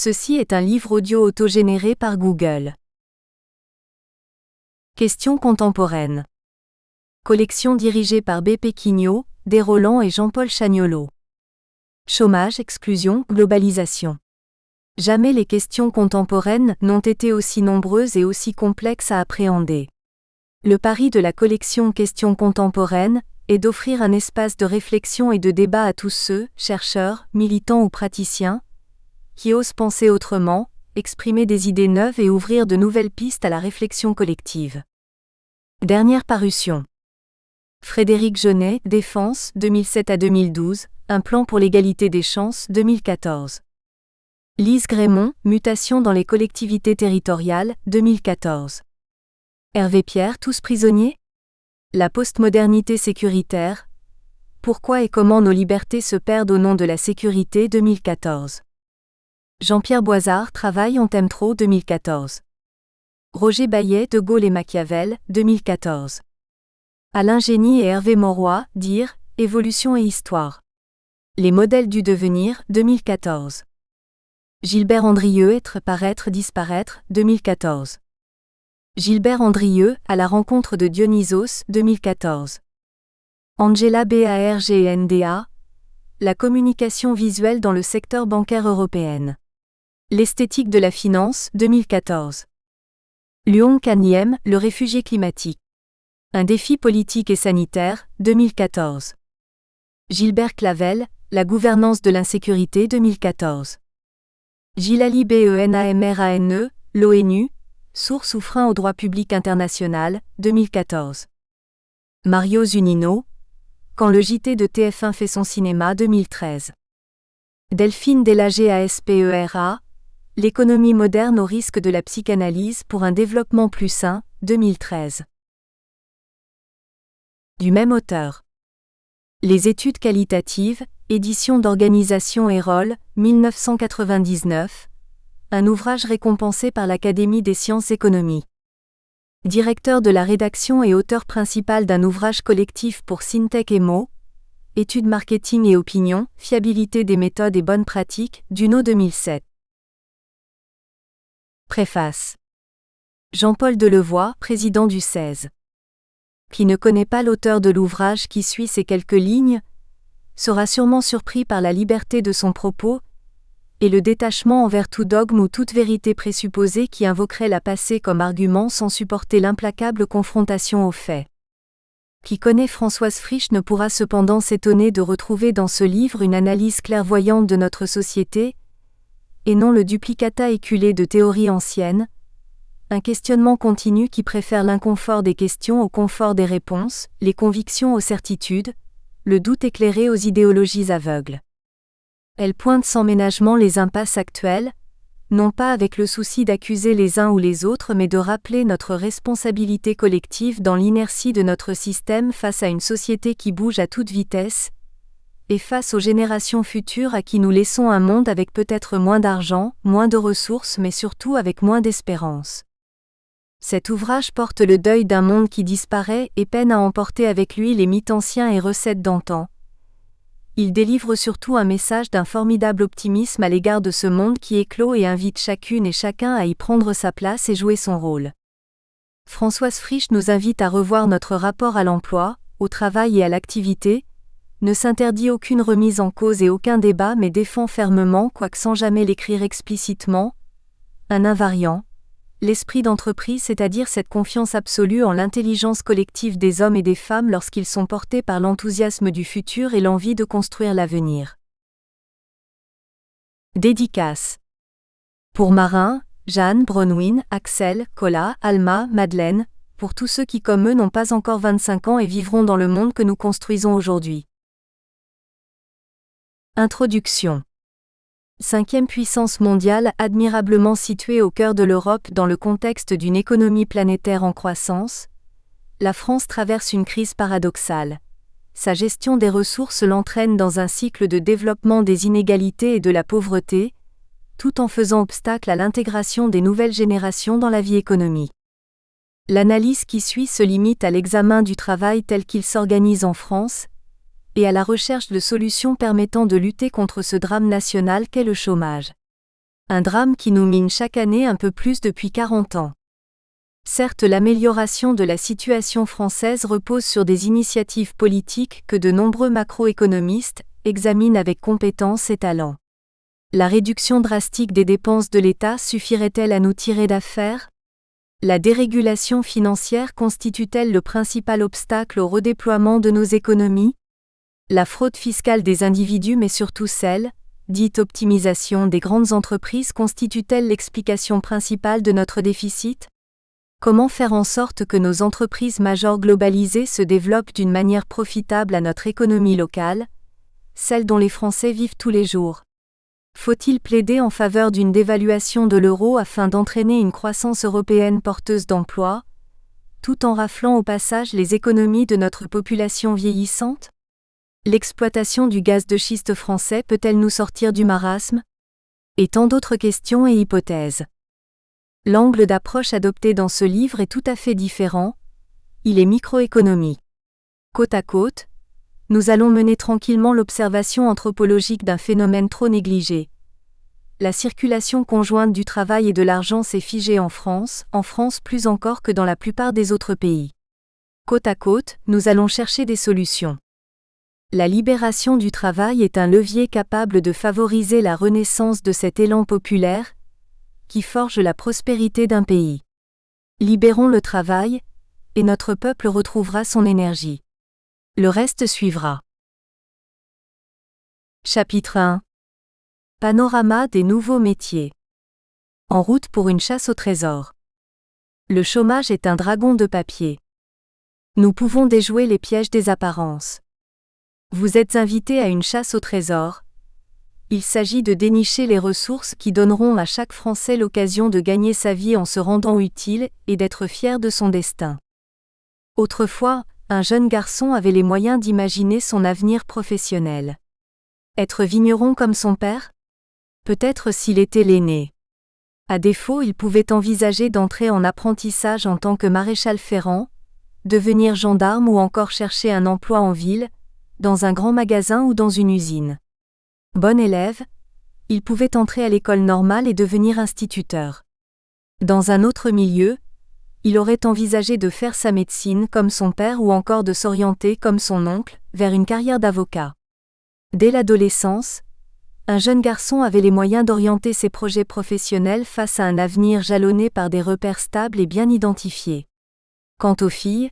Ceci est un livre audio autogénéré par Google. Questions contemporaines. Collection dirigée par B. Péquignot, Desroland et Jean-Paul Chagnolot. Chômage, exclusion, globalisation. Jamais les questions contemporaines n'ont été aussi nombreuses et aussi complexes à appréhender. Le pari de la collection Questions contemporaines est d'offrir un espace de réflexion et de débat à tous ceux, chercheurs, militants ou praticiens, qui osent penser autrement, exprimer des idées neuves et ouvrir de nouvelles pistes à la réflexion collective. Dernière parution. Frédéric Genet, Défense, 2007 à 2012, Un plan pour l'égalité des chances, 2014. Lise Grémont, Mutation dans les collectivités territoriales, 2014. Hervé Pierre, Tous prisonniers ? La postmodernité sécuritaire. Pourquoi et comment nos libertés se perdent au nom de la sécurité, 2014. Jean-Pierre Boisard, Travail on t'aime trop, 2014. Roger Baillet, De Gaulle et Machiavel, 2014. Alain Génie et Hervé Mauroy, Dire, Évolution et Histoire. Les modèles du devenir, 2014. Gilbert Andrieux, Être, paraître, disparaître, 2014. Gilbert Andrieux, À la rencontre de Dionysos, 2014. Angela Bargenda, La communication visuelle dans le secteur bancaire européen. L'esthétique de la finance, 2014. Luong Kanyem, Le réfugié climatique. Un défi politique et sanitaire, 2014. Gilbert Clavel, La gouvernance de l'insécurité, 2014. Gilali Benamrane, L'ONU, Source ou frein au droit public international, 2014. Mario Zunino, Quand le JT de TF1 fait son cinéma, 2013. Delphine Delager ASPERA, L'économie moderne au risque de la psychanalyse pour un développement plus sain, 2013. Du même auteur. Les études qualitatives, édition d'Organisation Erol, 1999, un ouvrage récompensé par l'Académie des sciences économiques. Directeur de la rédaction et auteur principal d'un ouvrage collectif pour Syntec Emo, Études marketing et opinion, fiabilité des méthodes et bonnes pratiques, Duno 2007. Préface. Jean-Paul Delevoye, président du CESE. Qui ne connaît pas l'auteur de l'ouvrage qui suit ces quelques lignes, sera sûrement surpris par la liberté de son propos, et le détachement envers tout dogme ou toute vérité présupposée qui invoquerait la passé comme argument sans supporter l'implacable confrontation aux faits. Qui connaît Françoise Frisch ne pourra cependant s'étonner de retrouver dans ce livre une analyse clairvoyante de notre société, et non le duplicata éculé de théories anciennes, un questionnement continu qui préfère l'inconfort des questions au confort des réponses, les convictions aux certitudes, le doute éclairé aux idéologies aveugles. Elle pointe sans ménagement les impasses actuelles, non pas avec le souci d'accuser les uns ou les autres mais de rappeler notre responsabilité collective dans l'inertie de notre système face à une société qui bouge à toute vitesse, et face aux générations futures à qui nous laissons un monde avec peut-être moins d'argent, moins de ressources mais surtout avec moins d'espérance. Cet ouvrage porte le deuil d'un monde qui disparaît et peine à emporter avec lui les mythes anciens et recettes d'antan. Il délivre surtout un message d'un formidable optimisme à l'égard de ce monde qui éclot et invite chacune et chacun à y prendre sa place et jouer son rôle. Françoise Frisch nous invite à revoir notre rapport à l'emploi, au travail et à l'activité, ne s'interdit aucune remise en cause et aucun débat mais défend fermement, quoique sans jamais l'écrire explicitement, un invariant, l'esprit d'entreprise, c'est-à-dire cette confiance absolue en l'intelligence collective des hommes et des femmes lorsqu'ils sont portés par l'enthousiasme du futur et l'envie de construire l'avenir. Dédicace. Pour Marin, Jeanne, Bronwyn, Axel, Cola, Alma, Madeleine, pour tous ceux qui comme eux n'ont pas encore 25 ans et vivront dans le monde que nous construisons aujourd'hui. Introduction. 5e puissance mondiale admirablement située au cœur de l'Europe dans le contexte d'une économie planétaire en croissance, la France traverse une crise paradoxale. Sa gestion des ressources l'entraîne dans un cycle de développement des inégalités et de la pauvreté, tout en faisant obstacle à l'intégration des nouvelles générations dans la vie économique. L'analyse qui suit se limite à l'examen du travail tel qu'il s'organise en France, et à la recherche de solutions permettant de lutter contre ce drame national qu'est le chômage. Un drame qui nous mine chaque année un peu plus depuis 40 ans. Certes, l'amélioration de la situation française repose sur des initiatives politiques que de nombreux macroéconomistes examinent avec compétence et talent. La réduction drastique des dépenses de l'État suffirait-elle à nous tirer d'affaire ? La dérégulation financière constitue-t-elle le principal obstacle au redéploiement de nos économies ? La fraude fiscale des individus, mais surtout celle, dite optimisation des grandes entreprises, constitue-t-elle l'explication principale de notre déficit ? Comment faire en sorte que nos entreprises majeures globalisées se développent d'une manière profitable à notre économie locale, celle dont les Français vivent tous les jours ? Faut-il plaider en faveur d'une dévaluation de l'euro afin d'entraîner une croissance européenne porteuse d'emplois, tout en raflant au passage les économies de notre population vieillissante ? L'exploitation du gaz de schiste français peut-elle nous sortir du marasme ? Et tant d'autres questions et hypothèses. L'angle d'approche adopté dans ce livre est tout à fait différent, il est microéconomique. Côte à côte, nous allons mener tranquillement l'observation anthropologique d'un phénomène trop négligé. La circulation conjointe du travail et de l'argent s'est figée en France plus encore que dans la plupart des autres pays. Côte à côte, nous allons chercher des solutions. La libération du travail est un levier capable de favoriser la renaissance de cet élan populaire qui forge la prospérité d'un pays. Libérons le travail, et notre peuple retrouvera son énergie. Le reste suivra. Chapitre 1. Panorama des nouveaux métiers. En route pour une chasse au trésor. Le chômage est un dragon de papier. Nous pouvons déjouer les pièges des apparences. Vous êtes invité à une chasse au trésor. Il s'agit de dénicher les ressources qui donneront à chaque Français l'occasion de gagner sa vie en se rendant utile et d'être fier de son destin. Autrefois, un jeune garçon avait les moyens d'imaginer son avenir professionnel. Être vigneron comme son père ? Peut-être s'il était l'aîné. À défaut, il pouvait envisager d'entrer en apprentissage en tant que maréchal ferrant, devenir gendarme ou encore chercher un emploi en ville, dans un grand magasin ou dans une usine. Bon élève, il pouvait entrer à l'école normale et devenir instituteur. Dans un autre milieu, il aurait envisagé de faire sa médecine comme son père ou encore de s'orienter comme son oncle, vers une carrière d'avocat. Dès l'adolescence, un jeune garçon avait les moyens d'orienter ses projets professionnels face à un avenir jalonné par des repères stables et bien identifiés. Quant aux filles,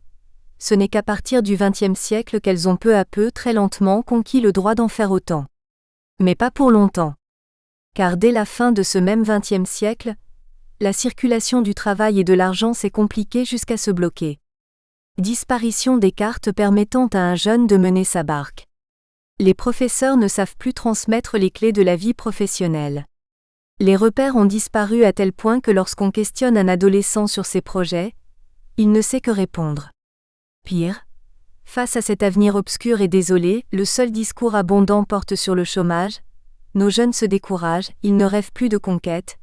ce n'est qu'à partir du XXe siècle qu'elles ont peu à peu, très lentement, conquis le droit d'en faire autant. Mais pas pour longtemps. Car dès la fin de ce même XXe siècle, la circulation du travail et de l'argent s'est compliquée jusqu'à se bloquer. Disparition des cartes permettant à un jeune de mener sa barque. Les professeurs ne savent plus transmettre les clés de la vie professionnelle. Les repères ont disparu à tel point que lorsqu'on questionne un adolescent sur ses projets, il ne sait que répondre. Pire, face à cet avenir obscur et désolé, le seul discours abondant porte sur le chômage. Nos jeunes se découragent, ils ne rêvent plus de conquête.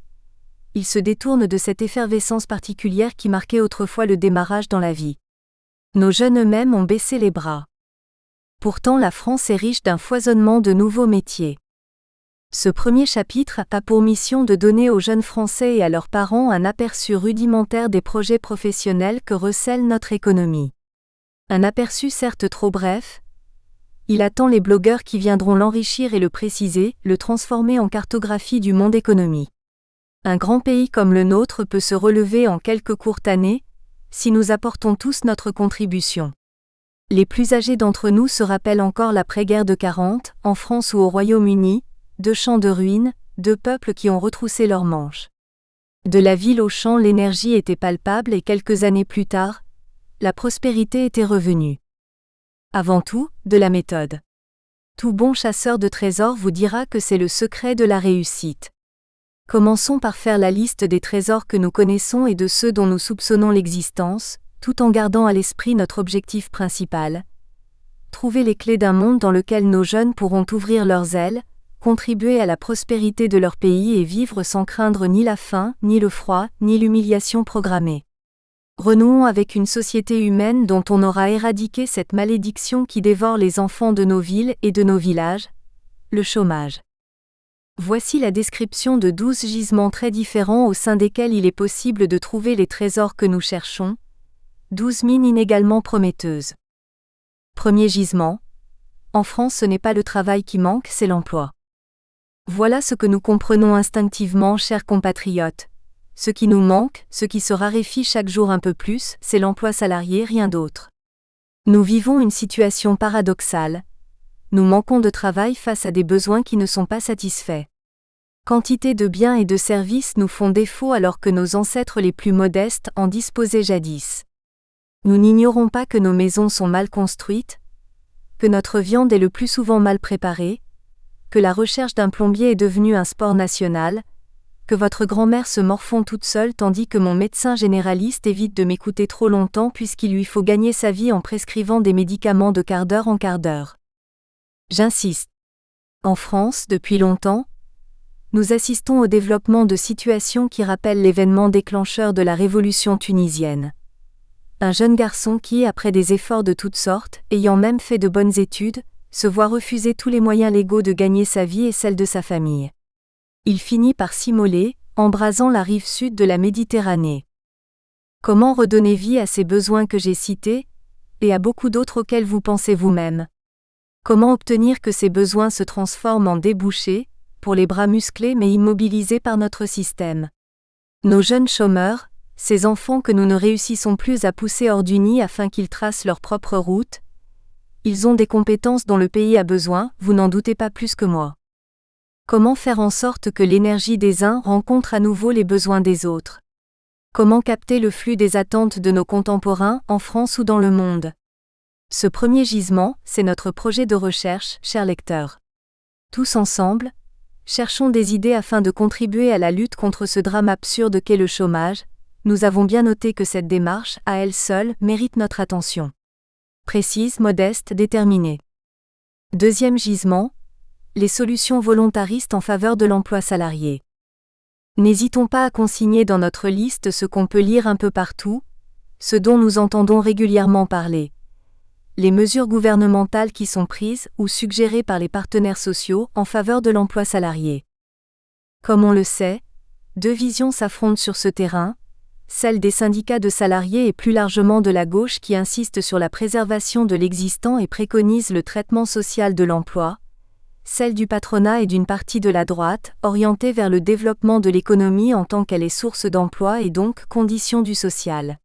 Ils se détournent de cette effervescence particulière qui marquait autrefois le démarrage dans la vie. Nos jeunes eux-mêmes ont baissé les bras. Pourtant, la France est riche d'un foisonnement de nouveaux métiers. Ce premier chapitre a pour mission de donner aux jeunes Français et à leurs parents un aperçu rudimentaire des projets professionnels que recèle notre économie. Un aperçu certes trop bref. Il attend les blogueurs qui viendront l'enrichir et le préciser, le transformer en cartographie du monde économique. Un grand pays comme le nôtre peut se relever en quelques courtes années, si nous apportons tous notre contribution. Les plus âgés d'entre nous se rappellent encore l'après-guerre de 40, en France ou au Royaume-Uni, 2 champs de ruines, 2 peuples qui ont retroussé leurs manches. De la ville au champ, l'énergie était palpable et quelques années plus tard, la prospérité était revenue. Avant tout, de la méthode. Tout bon chasseur de trésors vous dira que c'est le secret de la réussite. Commençons par faire la liste des trésors que nous connaissons et de ceux dont nous soupçonnons l'existence, tout en gardant à l'esprit notre objectif principal. Trouver les clés d'un monde dans lequel nos jeunes pourront ouvrir leurs ailes, contribuer à la prospérité de leur pays et vivre sans craindre ni la faim, ni le froid, ni l'humiliation programmée. Renouons avec une société humaine dont on aura éradiqué cette malédiction qui dévore les enfants de nos villes et de nos villages, le chômage. Voici la description de 12 gisements très différents au sein desquels il est possible de trouver les trésors que nous cherchons, 12 mines inégalement prometteuses. Premier gisement. En France, ce n'est pas le travail qui manque, c'est l'emploi. Voilà ce que nous comprenons instinctivement, chers compatriotes. Ce qui nous manque, ce qui se raréfie chaque jour un peu plus, c'est l'emploi salarié, rien d'autre. Nous vivons une situation paradoxale. Nous manquons de travail face à des besoins qui ne sont pas satisfaits. Quantité de biens et de services nous font défaut alors que nos ancêtres les plus modestes en disposaient jadis. Nous n'ignorons pas que nos maisons sont mal construites, que notre viande est le plus souvent mal préparée, que la recherche d'un plombier est devenue un sport national, que votre grand-mère se morfond toute seule tandis que mon médecin généraliste évite de m'écouter trop longtemps puisqu'il lui faut gagner sa vie en prescrivant des médicaments de quart d'heure en quart d'heure. J'insiste. En France, depuis longtemps, nous assistons au développement de situations qui rappellent l'événement déclencheur de la révolution tunisienne. Un jeune garçon qui, après des efforts de toutes sortes, ayant même fait de bonnes études, se voit refuser tous les moyens légaux de gagner sa vie et celle de sa famille. Il finit par s'immoler, embrasant la rive sud de la Méditerranée. Comment redonner vie à ces besoins que j'ai cités, et à beaucoup d'autres auxquels vous pensez vous-même? Comment obtenir que ces besoins se transforment en débouchés, pour les bras musclés mais immobilisés par notre système? Nos jeunes chômeurs, ces enfants que nous ne réussissons plus à pousser hors du nid afin qu'ils tracent leur propre route, ils ont des compétences dont le pays a besoin, vous n'en doutez pas plus que moi. Comment faire en sorte que l'énergie des uns rencontre à nouveau les besoins des autres? Comment capter le flux des attentes de nos contemporains, en France ou dans le monde? Ce premier gisement, c'est notre projet de recherche, chers lecteurs. Tous ensemble, cherchons des idées afin de contribuer à la lutte contre ce drame absurde qu'est le chômage. Nous avons bien noté que cette démarche, à elle seule, mérite notre attention. Précise, modeste, déterminée. Deuxième gisement, les solutions volontaristes en faveur de l'emploi salarié. N'hésitons pas à consigner dans notre liste ce qu'on peut lire un peu partout, ce dont nous entendons régulièrement parler. Les mesures gouvernementales qui sont prises ou suggérées par les partenaires sociaux en faveur de l'emploi salarié. Comme on le sait, deux visions s'affrontent sur ce terrain, celle des syndicats de salariés et plus largement de la gauche qui insiste sur la préservation de l'existant et préconise le traitement social de l'emploi, celle du patronat et d'une partie de la droite, orientée vers le développement de l'économie en tant qu'elle est source d'emploi et donc condition du social.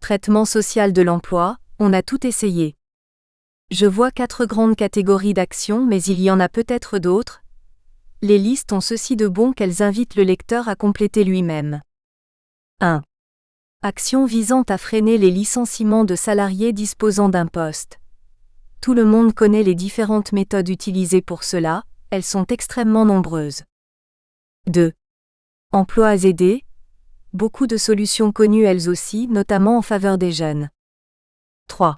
Traitement social de l'emploi, on a tout essayé. Je vois 4 grandes catégories d'actions mais il y en a peut-être d'autres. Les listes ont ceci de bon qu'elles invitent le lecteur à compléter lui-même. 1. Actions visant à freiner les licenciements de salariés disposant d'un poste. Tout le monde connaît les différentes méthodes utilisées pour cela, elles sont extrêmement nombreuses. 2. Emplois aidés. Beaucoup de solutions connues elles aussi, notamment en faveur des jeunes. 3.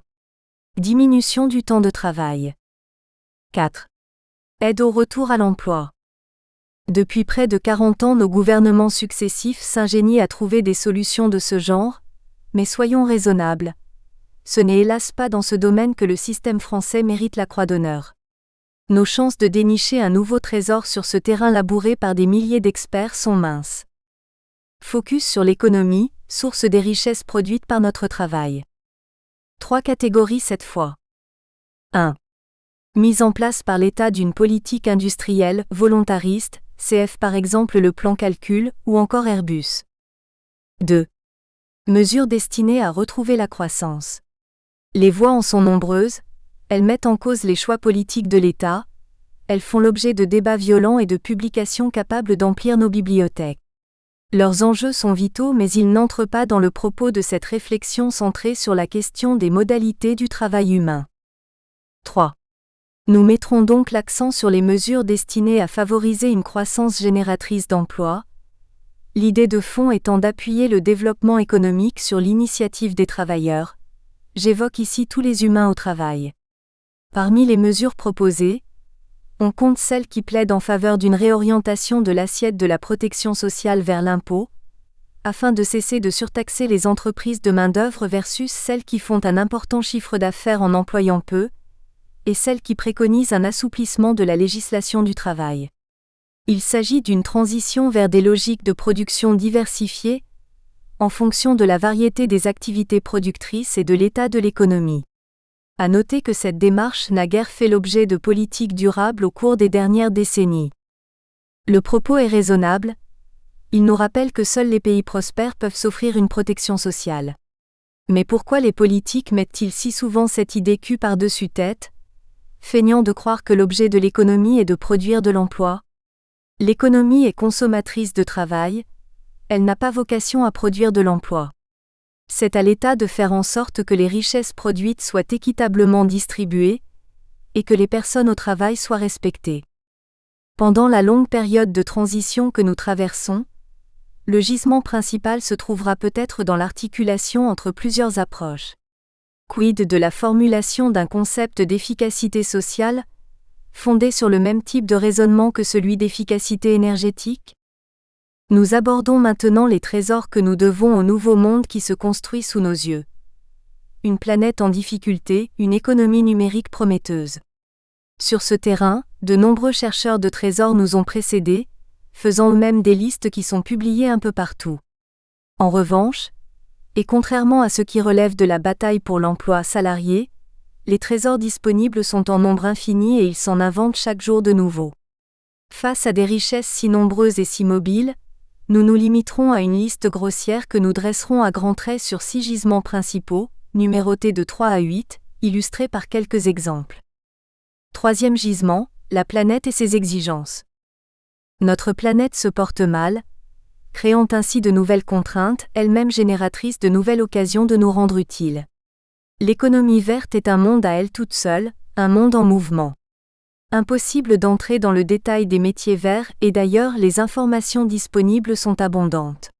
Diminution du temps de travail. 4. Aide au retour à l'emploi. Depuis près de 40 ans, nos gouvernements successifs s'ingénient à trouver des solutions de ce genre, mais soyons raisonnables. Ce n'est hélas pas dans ce domaine que le système français mérite la croix d'honneur. Nos chances de dénicher un nouveau trésor sur ce terrain labouré par des milliers d'experts sont minces. Focus sur l'économie, source des richesses produites par notre travail. 3 catégories cette fois. 1. Mise en place par l'État d'une politique industrielle, volontariste, CF par exemple le plan calcul, ou encore Airbus. 2. Mesures destinées à retrouver la croissance. Les voies en sont nombreuses, elles mettent en cause les choix politiques de l'État, elles font l'objet de débats violents et de publications capables d'emplir nos bibliothèques. Leurs enjeux sont vitaux mais ils n'entrent pas dans le propos de cette réflexion centrée sur la question des modalités du travail humain. 3. Nous mettrons donc l'accent sur les mesures destinées à favoriser une croissance génératrice d'emplois, l'idée de fond étant d'appuyer le développement économique sur l'initiative des travailleurs. J'évoque ici tous les humains au travail. Parmi les mesures proposées, on compte celles qui plaident en faveur d'une réorientation de l'assiette de la protection sociale vers l'impôt, afin de cesser de surtaxer les entreprises de main-d'œuvre versus celles qui font un important chiffre d'affaires en employant peu, et celles qui préconisent un assouplissement de la législation du travail. Il s'agit d'une transition vers des logiques de production diversifiées, en fonction de la variété des activités productrices et de l'état de l'économie. À noter que cette démarche n'a guère fait l'objet de politiques durables au cours des dernières décennies. Le propos est raisonnable. Il nous rappelle que seuls les pays prospères peuvent s'offrir une protection sociale. Mais pourquoi les politiques mettent-ils si souvent cette idée cul par-dessus tête, feignant de croire que l'objet de l'économie est de produire de l'emploi? L'économie est consommatrice de travail, elle n'a pas vocation à produire de l'emploi. C'est à l'État de faire en sorte que les richesses produites soient équitablement distribuées, et que les personnes au travail soient respectées. Pendant la longue période de transition que nous traversons, le gisement principal se trouvera peut-être dans l'articulation entre plusieurs approches. Quid de la formulation d'un concept d'efficacité sociale, fondé sur le même type de raisonnement que celui d'efficacité énergétique? Nous abordons maintenant les trésors que nous devons au nouveau monde qui se construit sous nos yeux. Une planète en difficulté, une économie numérique prometteuse. Sur ce terrain, de nombreux chercheurs de trésors nous ont précédés, faisant eux-mêmes des listes qui sont publiées un peu partout. En revanche, et contrairement à ce qui relève de la bataille pour l'emploi salarié, les trésors disponibles sont en nombre infini et ils s'en inventent chaque jour de nouveaux. Face à des richesses si nombreuses et si mobiles, nous nous limiterons à une liste grossière que nous dresserons à grands traits sur 6 gisements principaux, numérotés de 3 à 8, illustrés par quelques exemples. Troisième gisement, la planète et ses exigences. Notre planète se porte mal, créant ainsi de nouvelles contraintes, elle-même génératrice de nouvelles occasions de nous rendre utiles. L'économie verte est un monde à elle toute seule, un monde en mouvement. Impossible d'entrer dans le détail des métiers verts et d'ailleurs les informations disponibles sont abondantes.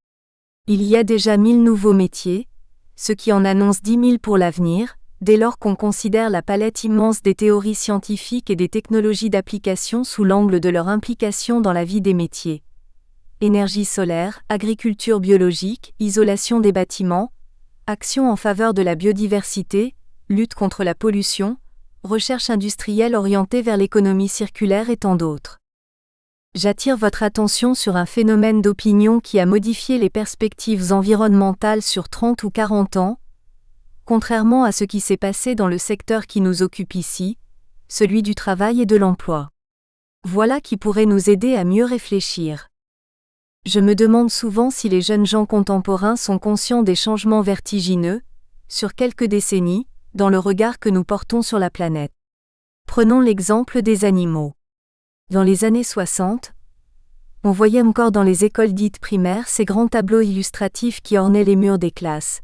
Il y a déjà 1000 nouveaux métiers, ce qui en annonce 10 000 pour l'avenir, dès lors qu'on considère la palette immense des théories scientifiques et des technologies d'application sous l'angle de leur implication dans la vie des métiers. Énergie solaire, agriculture biologique, isolation des bâtiments, action en faveur de la biodiversité, lutte contre la pollution, recherche industrielle orientée vers l'économie circulaire et tant d'autres. J'attire votre attention sur un phénomène d'opinion qui a modifié les perspectives environnementales sur 30 ou 40 ans, contrairement à ce qui s'est passé dans le secteur qui nous occupe ici, celui du travail et de l'emploi. Voilà qui pourrait nous aider à mieux réfléchir. Je me demande souvent si les jeunes gens contemporains sont conscients des changements vertigineux, sur quelques décennies, dans le regard que nous portons sur la planète. Prenons l'exemple des animaux. Dans les années 60, on voyait encore dans les écoles dites primaires ces grands tableaux illustratifs qui ornaient les murs des classes.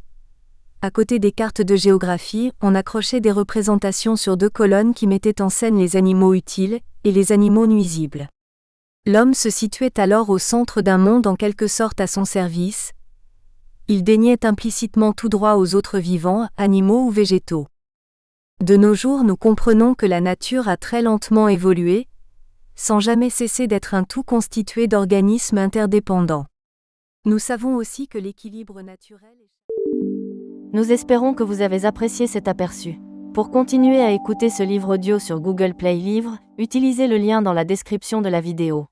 À côté des cartes de géographie, on accrochait des représentations sur 2 colonnes qui mettaient en scène les animaux utiles et les animaux nuisibles. L'homme se situait alors au centre d'un monde en quelque sorte à son service. Il déniait implicitement tout droit aux autres vivants, animaux ou végétaux. De nos jours, nous comprenons que la nature a très lentement évolué, sans jamais cesser d'être un tout constitué d'organismes interdépendants. Nous savons aussi que l'équilibre naturel... Nous espérons que vous avez apprécié cet aperçu. Pour continuer à écouter ce livre audio sur Google Play Livres, utilisez le lien dans la description de la vidéo.